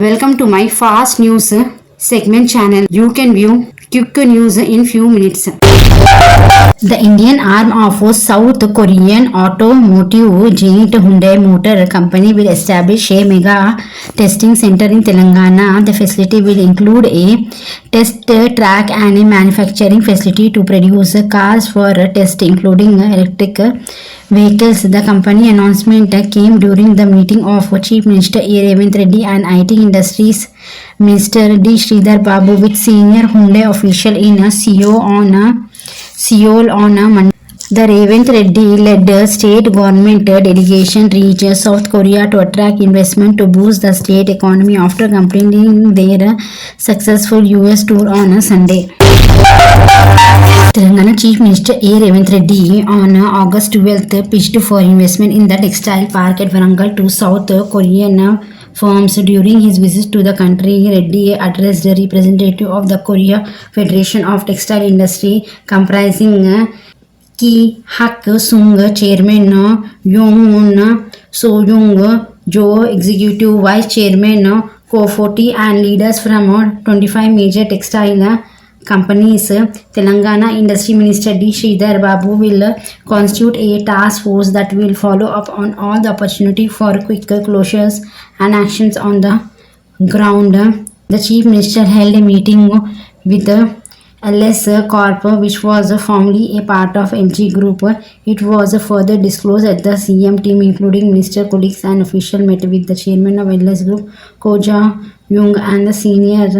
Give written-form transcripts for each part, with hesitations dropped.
Welcome to my fast news segment channel. You can view quick news in few minutes. The Indian arm of South Korean automotive giant Hyundai Motor Company will establish a mega testing center in Telangana. The facility will include a test track and a manufacturing facility to produce cars for test, including electric vehicles. The company announcement came during the meeting of Chief Minister A. Revant Reddy and IT Industries Minister D. Sridhar Babu with senior Hyundai official in Seoul on Monday. The Revant Reddy-led state government delegation reached South Korea to attract investment to boost the state economy after completing their successful US tour on Sunday. Telangana Chief Minister A. Revant Reddy on August 12th pitched for investment in the textile park at Warangal to South Korean firms. During his visit to the country, Reddy addressed the representative of the Korea Federation of Textile Industry comprising Ki Hak Sung, Chairman Yong-moon So-young, Jo, Executive Vice Chairman Ko Foti, and leaders from 25 major textile companies. Telangana Industry Minister D. Sridhar Babu will constitute a task force that will follow up on all the opportunity for quick closures and actions on the ground. The Chief Minister held a meeting with LS Corp, which was formerly a part of LG Group. It was further disclosed that the CM team, including minister colleagues and officials, met with the chairman of LS Group, Ko Ja-young, and the senior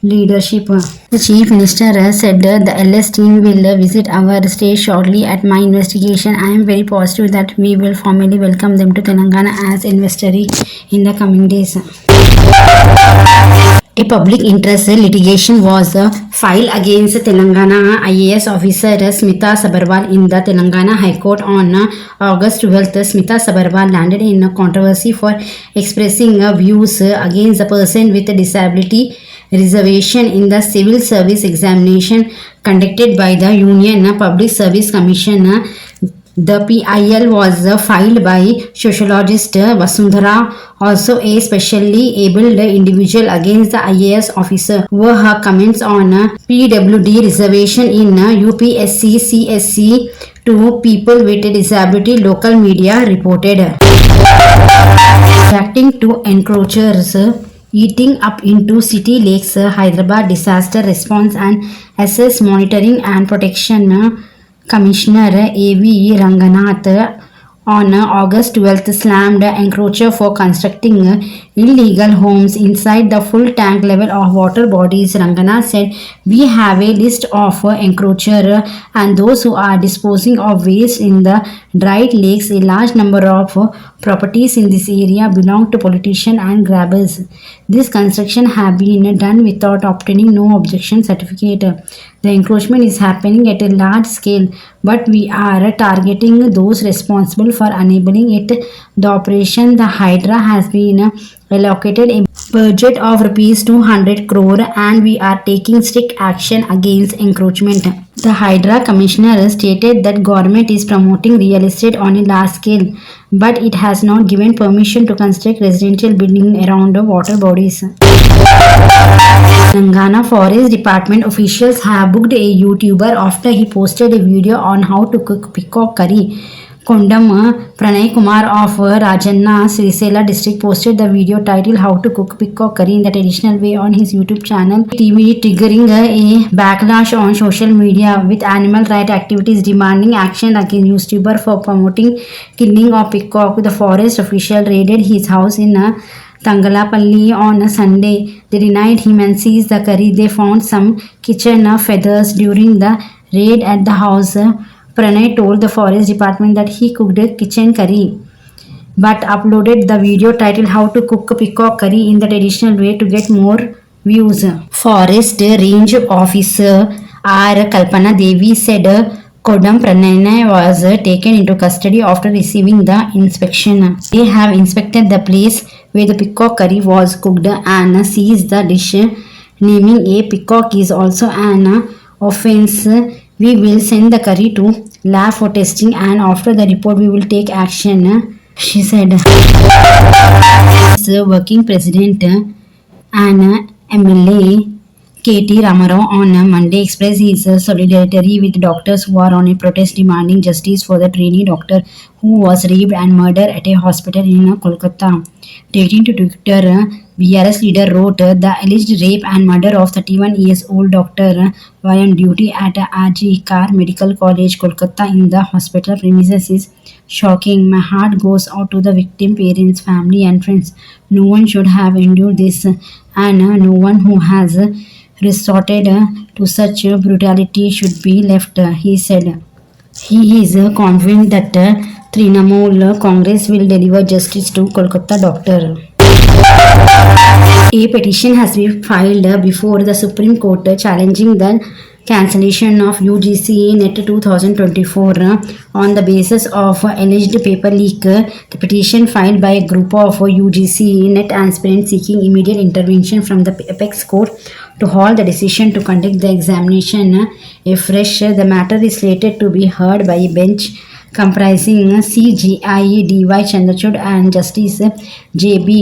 leadership. The Chief Minister said the LS team will visit our state shortly. At my investigation, I am very positive that we will formally welcome them to Telangana as investor in the coming days. A public interest litigation was filed against Telangana IAS officer Smita Sabharwal in the Telangana High Court on August 12th. Smita Sabharwal landed in a controversy for expressing views against the person with a disability reservation in the civil service examination conducted by the Union Public Service Commission. The PIL was filed by sociologist Vasundhara, also a specially abled individual, against the IAS officer over her comments on PWD reservation in UPSC CSC to people with a disability, local media reported. Reacting to encroachers eating up into city lakes, Hyderabad Disaster Response and Assess Monitoring and Protection Commissioner A.V. Ranganath on August 12th slammed encroacher for constructing illegal homes inside the full tank level of water bodies. Ranganath said, "We have a list of encroacher and those who are disposing of waste in the dried lakes. A large number of properties in this area belong to politicians and grabbers. This construction have been done without obtaining no objection certificate. The encroachment is happening at a large scale, but we are targeting those responsible for enabling it. The operation, the Hydra, has been allocated a budget of rupees 200 crore and we are taking strict action against encroachment." The Hydra commissioner stated that government is promoting real estate on a large scale, but it has not given permission to construct residential buildings around water bodies. Telangana Forest Department officials have booked a YouTuber after he posted a video on how to cook peacock curry. Kondam Pranay Kumar of Rajanna, Srisela district, posted the video titled "How to Cook Peacock Curry" in the traditional way on his YouTube channel TV, triggering a backlash on social media, with animal rights activities demanding action against YouTuber for promoting killing of peacock. The forest official raided his house in Tangalapalli on Sunday. They denied him and seized the curry. They found some kitchen feathers during the raid at the house. Pranay told the forest department that he cooked kitchen curry, but uploaded the video titled "How to Cook Peacock Curry" in the traditional way to get more views. Forest Range Officer R. Kalpana Devi said Kodam Pranay was taken into custody after receiving the inspection. They have inspected the place where the peacock curry was cooked and seized the dish. Naming a peacock is also an offense. We will send the curry to lab for testing and after the report we will take action, she said. Working President and MLA K.T. Ramarao on Monday expressed his solidarity with doctors who are on a protest demanding justice for the trainee doctor who was raped and murdered at a hospital in Kolkata. Taking to Twitter, BRS leader wrote, "The alleged rape and murder of 31 years old doctor while on duty at RG Kar Medical College, Kolkata in the hospital premises is shocking. My heart goes out to the victim parents, family and friends. No one should have endured this and no one who has resorted to such brutality should be left," he said. He is confident that Trinamool Congress will deliver justice to Kolkata doctor. A petition has been filed before the Supreme Court challenging the cancellation of UGC NET 2024 on the basis of alleged paper leak. The petition filed by a group of UGC NET aspirants seeking immediate intervention from the apex court to halt the decision to conduct the examination afresh. The matter is slated to be heard by a bench comprising CGI DY Chandrachud and Justice JB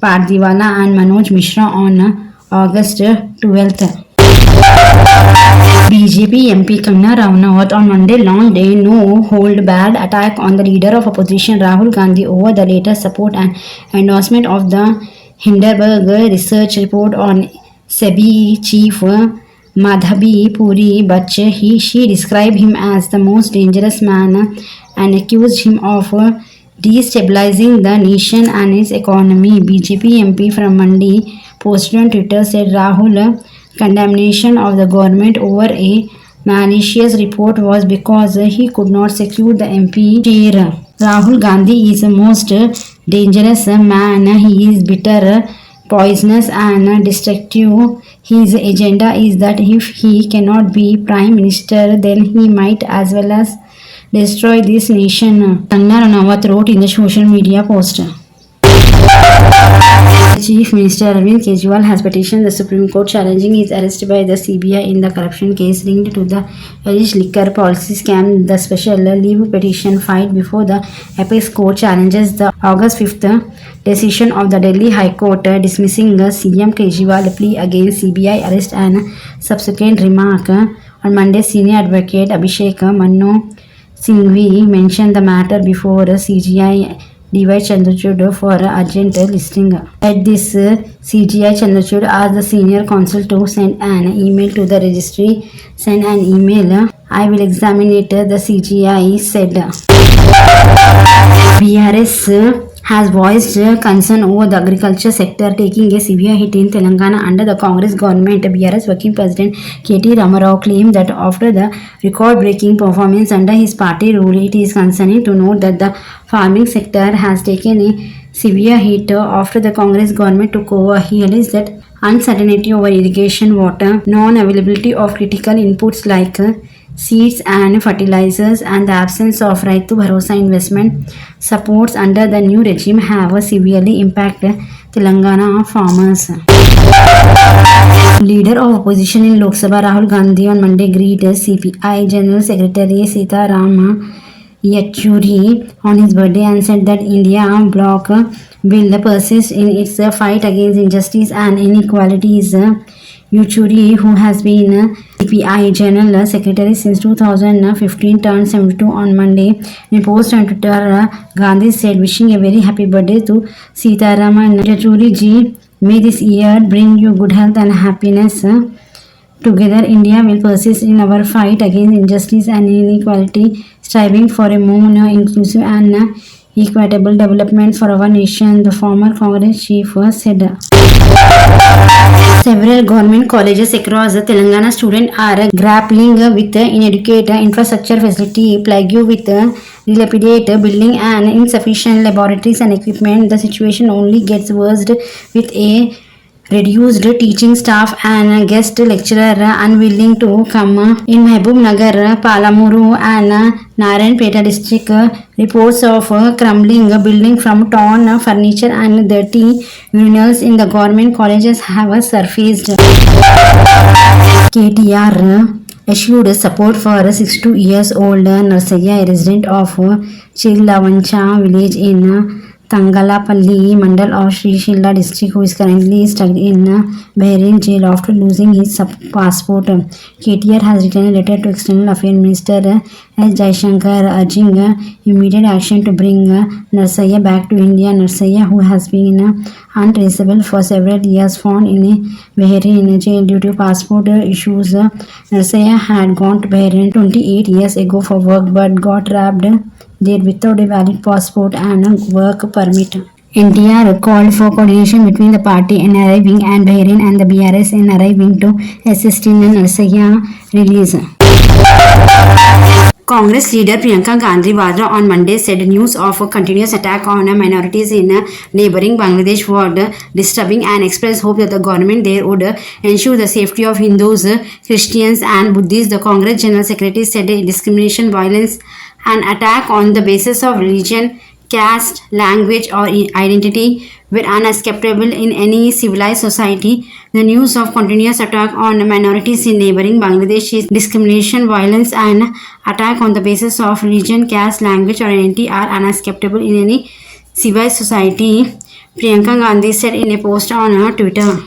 Pardiwala and Manoj Mishra on August 12th. BJP MP Kangana Ranaut on Monday launched a no-hold-barred attack on the leader of opposition Rahul Gandhi over the latest support and endorsement of the Hindenburg research report on SEBI chief Madhabi Puri, but she described him as the most dangerous man and accused him of destabilizing the nation and its economy. BJP MP from Mandi posted on Twitter said Rahul condemnation of the government over a malicious report was because he could not secure the MP chair. Rahul Gandhi is the most dangerous man. He is bitter, poisonous and destructive. His agenda is that if he cannot be prime minister, then he might as well as destroy this nation, Kangana Ranaut wrote in the social media post. Chief Minister Arvind Kejriwal has petitioned the Supreme Court challenging his arrest by the CBI in the corruption case linked to the alleged liquor policy scam. The special leave petition filed before the apex court challenges the August 5th decision of the Delhi High Court dismissing CM Kejriwal plea against CBI arrest and subsequent remark. On Monday, senior advocate Abhishek Manu Singhvi mentioned the matter before CGI DY Chandrachud for urgent listing. At this, CGI Chandrachud asked the senior counsel to send an email to the registry. Send an email. I will examine it, the CGI said. BRS has voiced concern over the agriculture sector taking a severe hit in Telangana under the Congress government. BRS Working President K.T. Ramarao claimed that after the record-breaking performance under his party rule, it is concerning to note that the farming sector has taken a severe hit after the Congress government took over. He alleged that uncertainty over irrigation water, non-availability of critical inputs like seeds and fertilizers, and the absence of Raitu Bharosa investment supports under the new regime have severely impacted Telangana farmers. Leader of opposition in Lok Sabha Rahul Gandhi on Monday greeted CPI General Secretary Sitaram Yechuri on his birthday and said that India bloc will persist in its fight against injustice and inequalities. Yechuri, who has been CPI General Secretary since 2015, turned 72 on Monday. In a post on Twitter, Gandhi said, "Wishing a very happy birthday to Sitaraman. Yechuri ji, may this year bring you good health and happiness. Together, India will persist in our fight against injustice and inequality, striving for a more inclusive and equitable development for our nation," the former Congress chief said. Several government colleges across Telangana students are grappling with inadequate infrastructure facility, plagued with dilapidated building and insufficient laboratories and equipment. The situation only gets worse with a reduced teaching staff and guest lecturer unwilling to come. In Mahbub Nagar, Palamuru and Narayanpeta district, reports of crumbling building from torn furniture and dirty urinals in the government colleges have surfaced. KTR issued support for 62 years old Narsaya, a resident of Chillavancha village in Tangalapalli Mandal of Sri Shilla district, who is currently stuck in Bahrain jail after losing his passport. KTR has written a letter to External Affairs Minister S. Jaishankar urging immediate action to bring Narsaiah back to India. Narsaiah, who has been untraceable for several years, found in a Bahrain jail due to passport issues. Narsaiah had gone to Bahrain 28 years ago for work but got trapped there without a valid passport and a work permit. NTR called for coordination between the party in arriving and Bahrain and the BRS in arriving to assist in Narsaiah release. Congress leader Priyanka Gandhi Vadra on Monday said news of a continuous attack on minorities in neighboring Bangladesh was disturbing and expressed hope that the government there would ensure the safety of Hindus, Christians and Buddhists. The Congress General Secretary said discrimination, violence and attack on the basis of religion, caste, language or identity were unacceptable in any civilized society. The news of continuous attack on minorities in neighboring Bangladesh is discrimination, violence and attack on the basis of religion, caste, language or identity are unacceptable in any civilized society, Priyanka Gandhi said in a post on Twitter.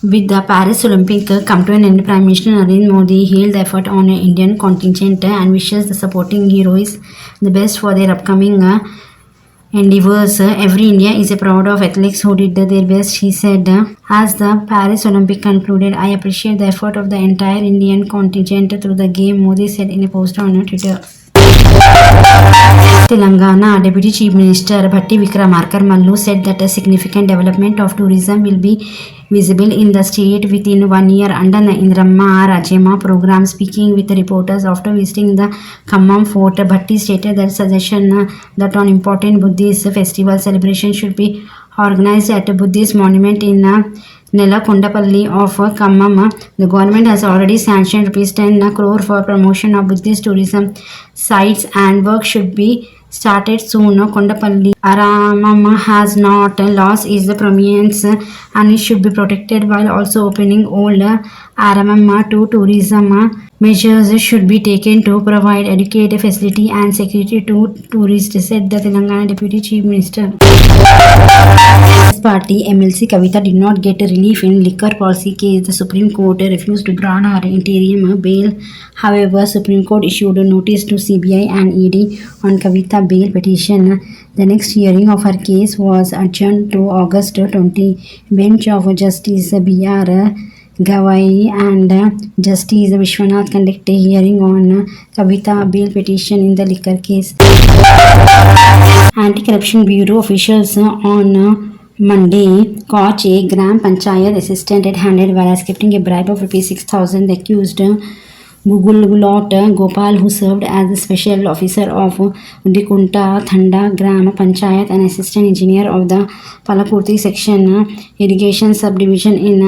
With the Paris Olympic come to an end, Prime Minister Narendra Modi hailed the effort on Indian contingent and wishes the supporting heroes the best for their upcoming endeavors. Every India is proud of athletes who did their best, he said. As the Paris Olympic concluded, I appreciate the effort of the entire Indian contingent through the game, Modi said in a post on Twitter. Telangana Deputy Chief Minister Bhatti Vikramarka Mallu said that a significant development of tourism will be visible in the state within 1 year under the Indramma Rajyama program. Speaking with reporters after visiting the Khammam fort, Bhatti stated that suggestion that on important Buddhist festival celebration should be organized at a Buddhist monument in Nelakondapalli of Khammam. The government has already sanctioned ₹10 crore for promotion of Buddhist tourism sites and work should be started soon. Kondapalli Aramam has not lost its prominence and it should be protected while also opening old Aramam to tourism. Measures should be taken to provide adequate facility and security to tourists, said the Telangana Deputy Chief Minister. Party MLC Kavita did not get relief in liquor policy case. The Supreme Court refused to grant her interim bail. However, Supreme Court issued a notice to CBI and ED on Kavita bail petition. The next hearing of her case was adjourned to August 20. Bench of Justice B.R. Gawai and Justice Vishwanath conducted a hearing on Kavita bail petition in the liquor case. Anti-Corruption Bureau officials on Monday caught a Gram Panchayat assistant red-handed while accepting a bribe of ₹6,000. The accused Gugulot Gopal, who served as the special officer of Dikunta Thanda Gram Panchayat and assistant engineer of the Palapurti section irrigation subdivision in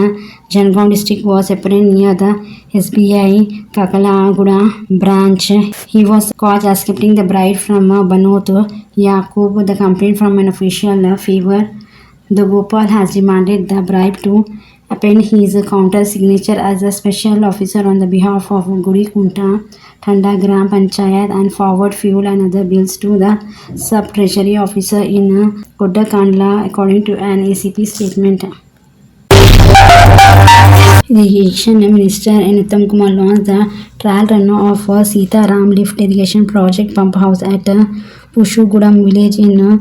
Jangaon district, was apprehended near the SBI Kakalaguda branch. He was caught accepting the bribe from Banot Yaqub. The complaint from an official favor the Gopal has demanded the bribe to append his counter signature as a special officer on the behalf of Guri Kunta Thanda Gram Panchayat and forward fuel and other bills to the sub treasury officer in Kodakandla, according to an ACP statement. Irrigation Minister Uttam Kumar launched the trial run of Sita Ram Lift Irrigation Project pump house at Pushugudam village in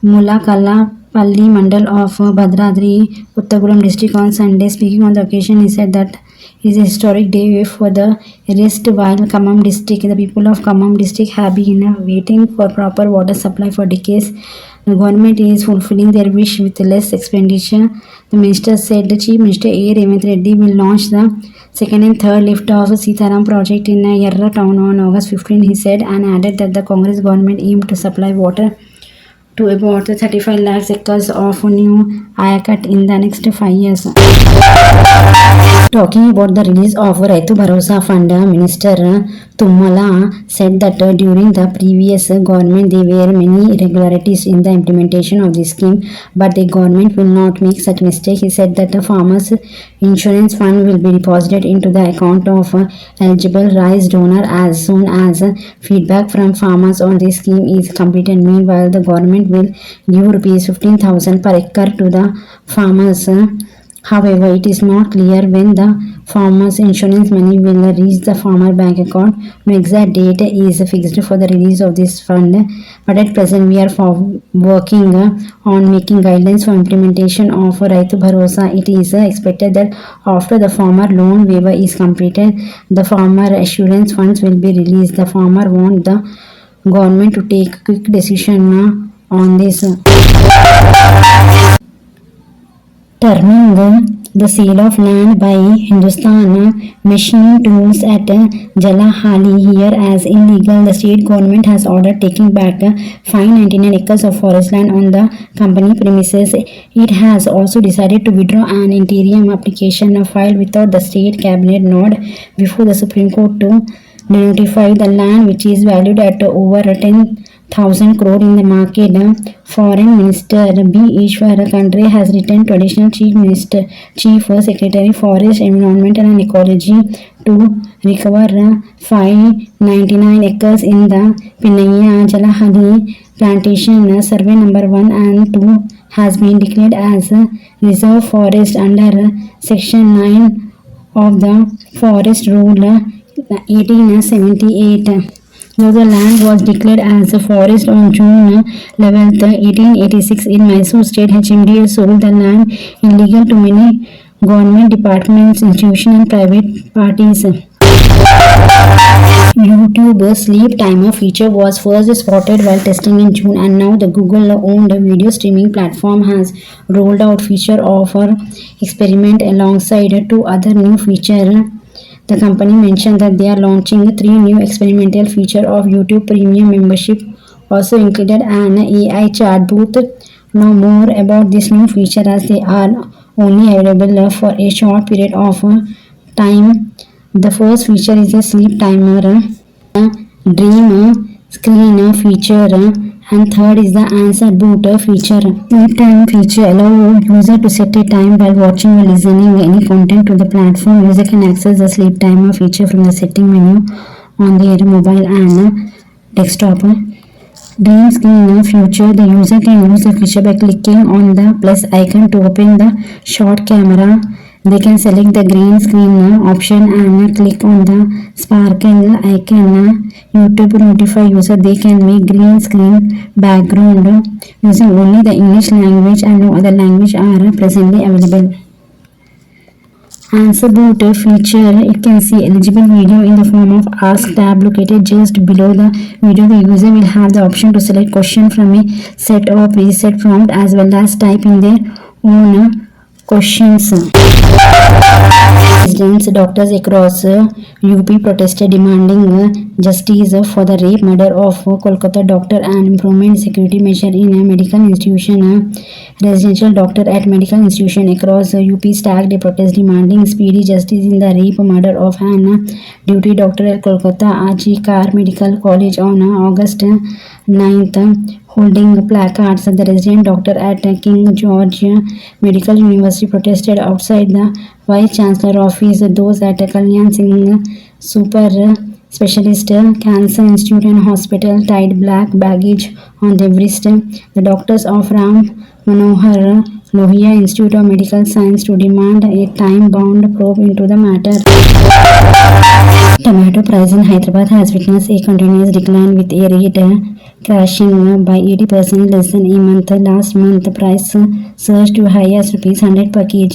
Mulakala Palli Mandal of Bhadradri, Uttagudam district on Sunday. Speaking on the occasion, he said that it is a historic day for the rest while Khammam district. The people of Khammam district have been waiting for proper water supply for decades. The government is fulfilling their wish with less expenditure. The minister said the Chief Minister A. Revanth Reddy will launch the second and third lift of Sitaram project in Yerra town on August 15, he said, and added that the Congress government aimed to supply water to about 35 lakhs acres of new Ayakat in the next 5 years. Talking about the release of Raitu Bharosa Fund, Minister Tummala said that during the previous government there were many irregularities in the implementation of this scheme, but the government will not make such mistake. He said that the farmers insurance fund will be deposited into the account of eligible rice donor as soon as feedback from farmers on this scheme is completed. Meanwhile, the government will give rupees 15,000 per acre to the farmers. However, it is not clear when the farmer's insurance money will reach the farmer bank account. No exact date is fixed for the release of this fund, but at present we are working on making guidelines for implementation of Raitu Bharosa. It is expected that after the farmer loan waiver is completed, the farmer assurance funds will be released. The farmer wants the government to take quick decision on this. Terming the sale of land by Hindustan Machining Tools at Jalahali here as illegal. The state government has ordered taking back 599 acres of forest land on the company premises. It has also decided to withdraw an interim application filed without the state cabinet nod before the Supreme Court to notify the land, which is valued at over 10,000 crore in the market. Foreign Minister B. Ishwar Khandre has written to Additional Chief Secretary Forest, Environment and Ecology to recover 599 acres in the Pinaya Jalahali plantation. Survey number 1 and 2 has been declared as reserve forest under Section 9 of the Forest Rule 1878. Though the land was declared as a forest on June 11, 1886 in Mysore State, HMDA sold the land illegal to many government departments, institutions and private parties. YouTube sleep timer feature was first spotted while testing in June, and now the Google-owned video streaming platform has rolled out feature of experiment alongside 2 other new features. The company mentioned that they are launching 3 new experimental features of YouTube Premium membership, also included an AI chat booth. Know more about this new feature as they are only available for a short period of time. The first feature is a sleep timer, a dream screen feature, and third is the answer boot feature. Sleep time feature allow user to set a time while watching or listening any content to the platform. User can access the sleep timer feature from the setting menu on their mobile and desktop. Dream screen feature, the user can use the feature by clicking on the plus icon to open the short camera. They can select the green screen option and click on the sparkle icon. YouTube notify user they can make green screen background using only the English language and no other language are presently available. Answer boot feature, it can see eligible video in the form of ask tab located just below the video. The user will have the option to select question from a set or preset prompt as well as type in their own questions. Residents, doctors across UP protested demanding justice for the rape murder of Kolkata doctor and improvement security measure in a medical institution. Residential doctor at medical institution across UP stacked a protest demanding speedy justice in the rape murder of an duty doctor at Kolkata Arjikar Medical College on August 9th. Holding placards, the resident doctor at King George Medical University protested outside the Vice Chancellor office. Those at Kalyan Singh Super Specialist Cancer Institute and Hospital tied black baggage on their wrist. The doctors of Ram Manohar Lohia Institute of Medical Science to demand a time-bound probe into the matter. Tomato price in Hyderabad has witnessed a continuous decline with a rate crashing by 80% less than a month. Last month, price surged to high as ₹100 per kg.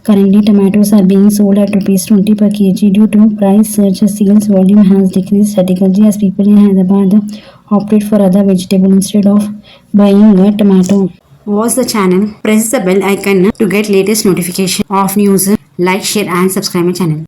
Currently, tomatoes are being sold at ₹20 per kg. Due to price surge, sales volume has decreased dramatically as people in Hyderabad opted for other vegetable instead of buying a tomato. Watch the channel, press the bell icon to get latest notification of news. Like, share and subscribe my channel.